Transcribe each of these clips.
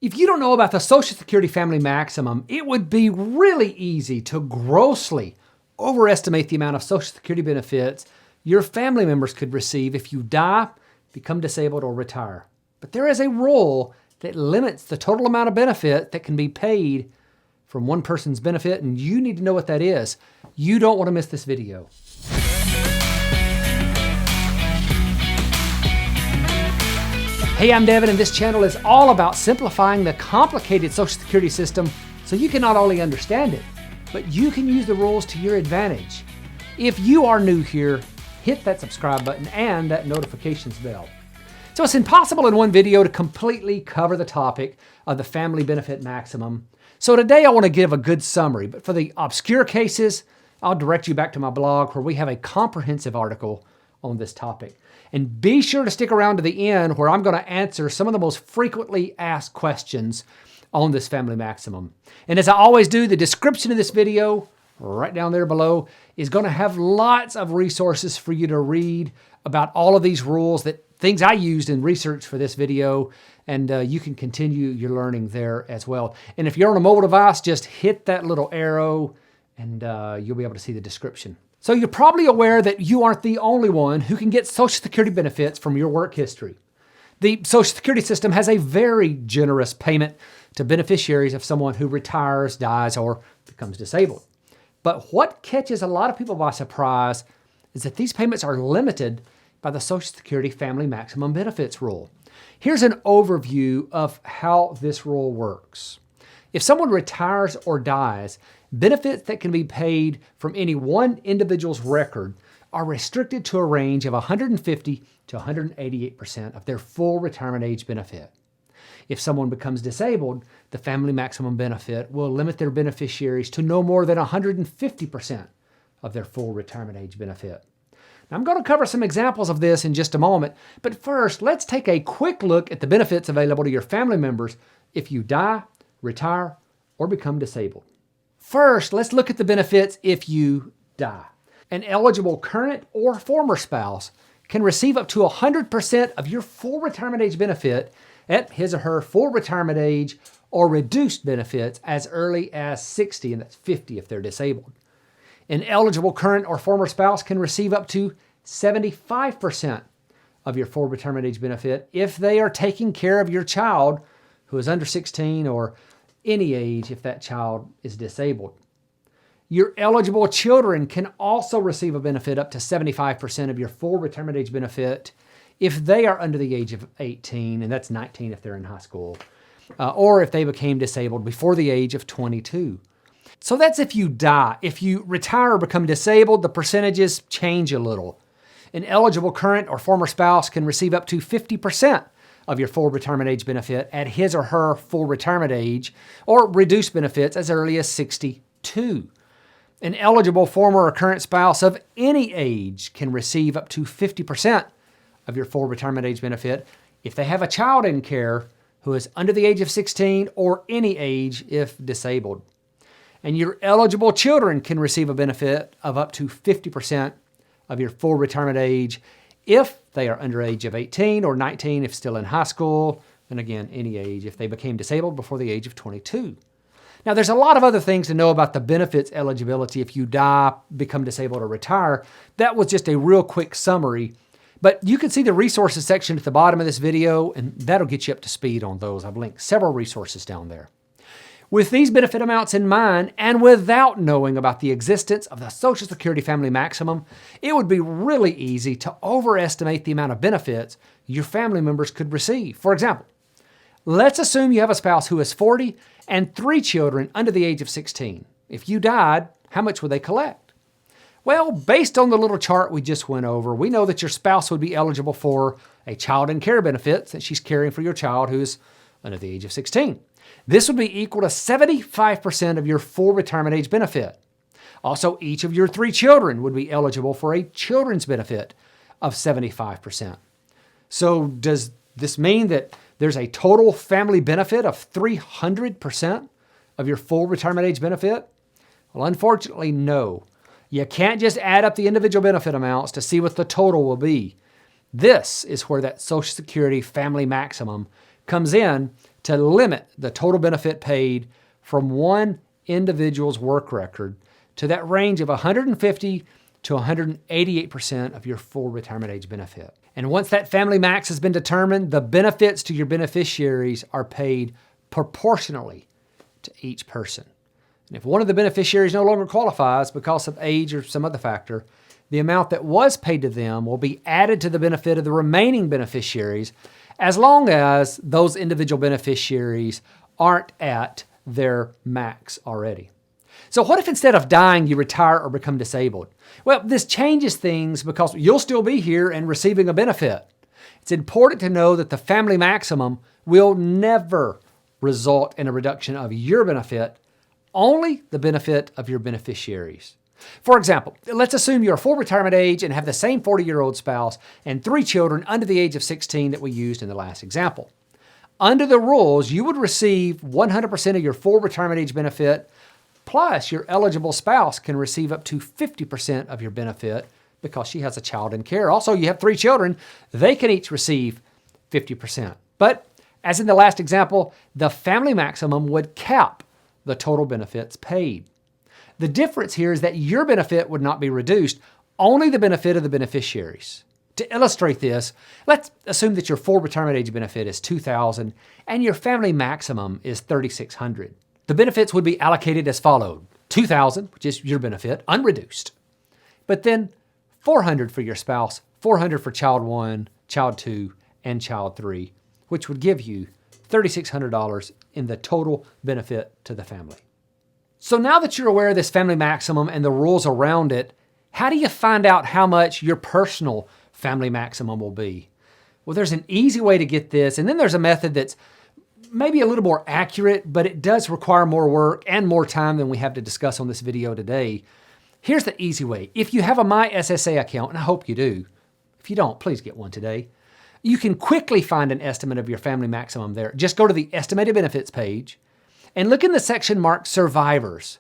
If you don't know about the Social Security Family Maximum, it would be really easy to grossly overestimate the amount of Social Security benefits your family members could receive if you die, become disabled, or retire. But there is a rule that limits the total amount of benefit that can be paid from one person's benefit, and you need to know what that is. You don't want to miss this video. Hey, I'm Devin, and this channel is all about simplifying the complicated Social Security system so you can not only understand it, but you can use the rules to your advantage. If you are new here, hit that subscribe button and that notifications bell. So it's impossible in one video to completely cover the topic of the family benefit maximum. So today I want to give a good summary, but for the obscure cases, I'll direct you back to my blog where we have a comprehensive article on this topic. And be sure to stick around to the end where I'm going to answer some of the most frequently asked questions on this family maximum. And as I always do, the description of this video, right down there below, is going to have lots of resources for you to read about all of these rules, things I used in research for this video, and you can continue your learning there as well. And if you're on a mobile device, just hit that little arrow and you'll be able to see the description. So you're probably aware that you aren't the only one who can get Social Security benefits from your work history. The Social Security system has a very generous payment to beneficiaries of someone who retires, dies, or becomes disabled. But what catches a lot of people by surprise is that these payments are limited by the Social Security Family Maximum Benefits Rule. Here's an overview of how this rule works. If someone retires or dies, benefits that can be paid from any one individual's record are restricted to a range of 150 to 188% of their full retirement age benefit. If someone becomes disabled, the family maximum benefit will limit their beneficiaries to no more than 150% of their full retirement age benefit. Now, I'm going to cover some examples of this in just a moment, but first, let's take a quick look at the benefits available to your family members if you die, retire, or become disabled. First, let's look at the benefits if you die. An eligible current or former spouse can receive up to 100% of your full retirement age benefit at his or her full retirement age or reduced benefits as early as 60, and that's 50 if they're disabled. An eligible current or former spouse can receive up to 75% of your full retirement age benefit if they are taking care of your child who is under 16 or any age if that child is disabled. Your eligible children can also receive a benefit up to 75% of your full retirement age benefit if they are under the age of 18, and that's 19 if they're in high school, or if they became disabled before the age of 22. So that's if you die. If you retire or become disabled, the percentages change a little. An eligible current or former spouse can receive up to 50% of your full retirement age benefit at his or her full retirement age, or reduced benefits as early as 62. An eligible former or current spouse of any age can receive up to 50% of your full retirement age benefit if they have a child in care who is under the age of 16 or any age if disabled. And your eligible children can receive a benefit of up to 50% of your full retirement age if they are under age of 18 or 19 if still in high school, and again, any age if they became disabled before the age of 22. Now, there's a lot of other things to know about the benefits eligibility if you die, become disabled, or retire. That was just a real quick summary, but you can see the resources section at the bottom of this video, and that'll get you up to speed on those. I've linked several resources down there. With these benefit amounts in mind, and without knowing about the existence of the Social Security Family Maximum, it would be really easy to overestimate the amount of benefits your family members could receive. For example, let's assume you have a spouse who is 40 and 3 children under the age of 16. If you died, how much would they collect? Well, based on the little chart we just went over, we know that your spouse would be eligible for a child in care benefit since she's caring for your child who's under the age of 16. This would be equal to 75% of your full retirement age benefit. Also, each of your 3 children would be eligible for a children's benefit of 75%. So does this mean that there's a total family benefit of 300% of your full retirement age benefit? Well, unfortunately, no. You can't just add up the individual benefit amounts to see what the total will be. This is where that Social Security Family Maximum comes in to limit the total benefit paid from one individual's work record to that range of 150 to 188% of your full retirement age benefit. And once that family max has been determined, the benefits to your beneficiaries are paid proportionally to each person. And if one of the beneficiaries no longer qualifies because of age or some other factor, the amount that was paid to them will be added to the benefit of the remaining beneficiaries as long as those individual beneficiaries aren't at their max already. So what if instead of dying, you retire or become disabled? Well, this changes things because you'll still be here and receiving a benefit. It's important to know that the family maximum will never result in a reduction of your benefit, only the benefit of your beneficiaries. For example, let's assume you're full retirement age and have the same 40-year-old spouse and 3 children under the age of 16 that we used in the last example. Under the rules, you would receive 100% of your full retirement age benefit, plus your eligible spouse can receive up to 50% of your benefit because she has a child in care. Also, you have 3 children, they can each receive 50%. But as in the last example, the family maximum would cap the total benefits paid. The difference here is that your benefit would not be reduced, only the benefit of the beneficiaries. To illustrate this, let's assume that your full retirement age benefit is $2,000 and your family maximum is $3,600. The benefits would be allocated as followed: $2,000, which is your benefit, unreduced, but then $400 for your spouse, $400 for child 1, child 2, and child 3, which would give you $3,600 in the total benefit to the family. So now that you're aware of this family maximum and the rules around it, how do you find out how much your personal family maximum will be? Well, there's an easy way to get this, and then there's a method that's maybe a little more accurate, but it does require more work and more time than we have to discuss on this video today. Here's the easy way. If you have a MySSA account, and I hope you do, if you don't, please get one today, you can quickly find an estimate of your family maximum there. Just go to the estimated benefits page and look in the section marked survivors.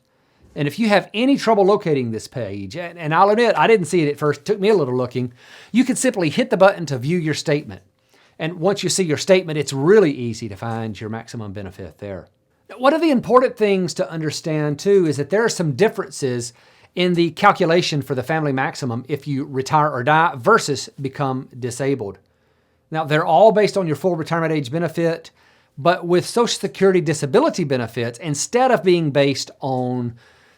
And if you have any trouble locating this page, and I'll admit, I didn't see it at first, it took me a little looking, you can simply hit the button to view your statement. And once you see your statement, it's really easy to find your maximum benefit there. One of the important things to understand too is that there are some differences in the calculation for the family maximum if you retire or die versus become disabled. Now, they're all based on your full retirement age benefit, but with Social Security disability benefits, instead of being based on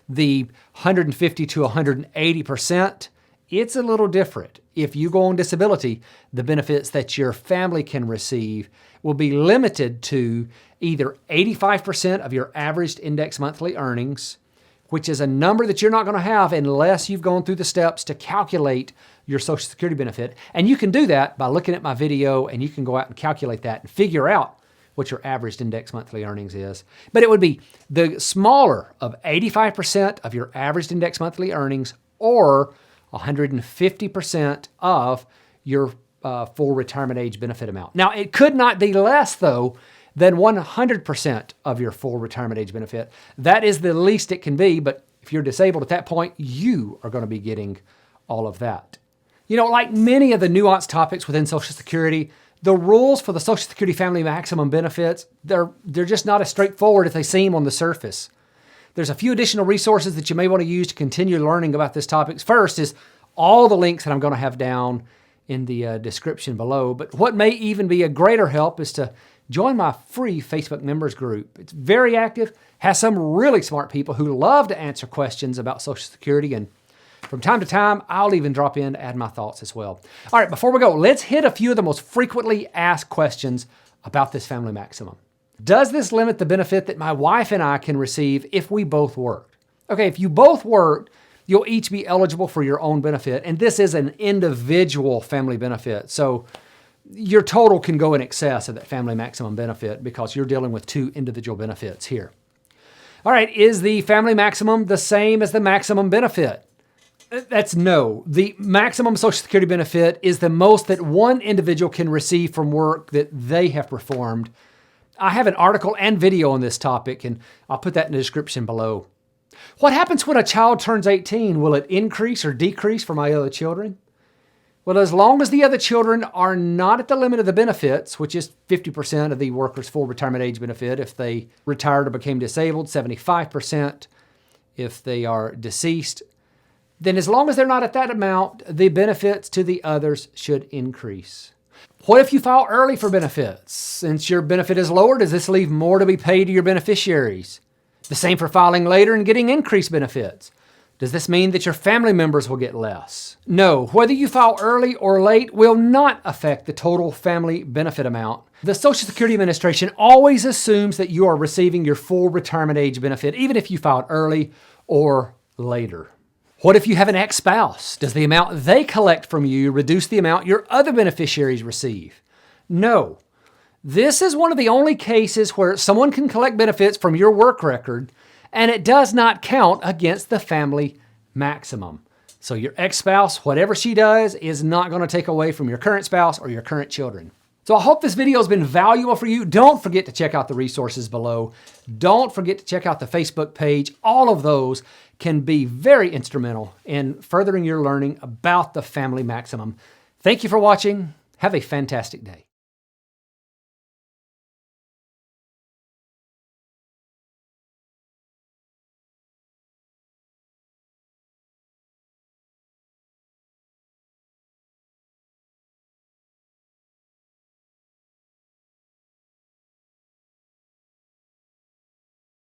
the 150 to 180%, it's a little different. If you go on disability, the benefits that your family can receive will be limited to either 85% of your averaged index monthly earnings, which is a number that you're not going to have unless you've gone through the steps to calculate your Social Security benefit. And you can do that by looking at my video, and you can go out and calculate that and figure out what your average index monthly earnings is. But it would be the smaller of 85% of your average index monthly earnings or 150% of your full retirement age benefit amount. Now, it could not be less, though, than 100% of your full retirement age benefit. That is the least it can be, but if you're disabled at that point, you are going to be getting all of that. You know, like many of the nuanced topics within Social Security, the rules for the Social Security family maximum benefits, they're just not as straightforward as they seem on the surface. There's a few additional resources that you may want to use to continue learning about this topic. First is all the links that I'm going to have down in the description below. But what may even be a greater help is to join my free Facebook members group. It's very active, has some really smart people who love to answer questions about Social Security, and from time to time, I'll even drop in to add my thoughts as well. All right, before we go, let's hit a few of the most frequently asked questions about this family maximum. Does this limit the benefit that my wife and I can receive if we both worked? Okay, if you both worked, you'll each be eligible for your own benefit, and this is an individual family benefit. So your total can go in excess of that family maximum benefit because you're dealing with 2 individual benefits here. All right, is the family maximum the same as the maximum benefit? That's no. The maximum Social Security benefit is the most that one individual can receive from work that they have performed. I have an article and video on this topic, and I'll put that in the description below. What happens when a child turns 18? Will it increase or decrease for my other children? Well, as long as the other children are not at the limit of the benefits, which is 50% of the worker's full retirement age benefit if they retired or became disabled, 75% if they are deceased, then as long as they're not at that amount, the benefits to the others should increase. What if you file early for benefits? Since your benefit is lower, does this leave more to be paid to your beneficiaries? The same for filing later and getting increased benefits. Does this mean that your family members will get less? No, whether you file early or late will not affect the total family benefit amount. The Social Security Administration always assumes that you are receiving your full retirement age benefit, even if you filed early or later. What if you have an ex-spouse? Does the amount they collect from you reduce the amount your other beneficiaries receive? No. This is one of the only cases where someone can collect benefits from your work record, and it does not count against the family maximum. So your ex-spouse, whatever she does, is not going to take away from your current spouse or your current children. So I hope this video has been valuable for you. Don't forget to check out the resources below. Don't forget to check out the Facebook page. All of those can be very instrumental in furthering your learning about the family maximum. Thank you for watching. Have a fantastic day.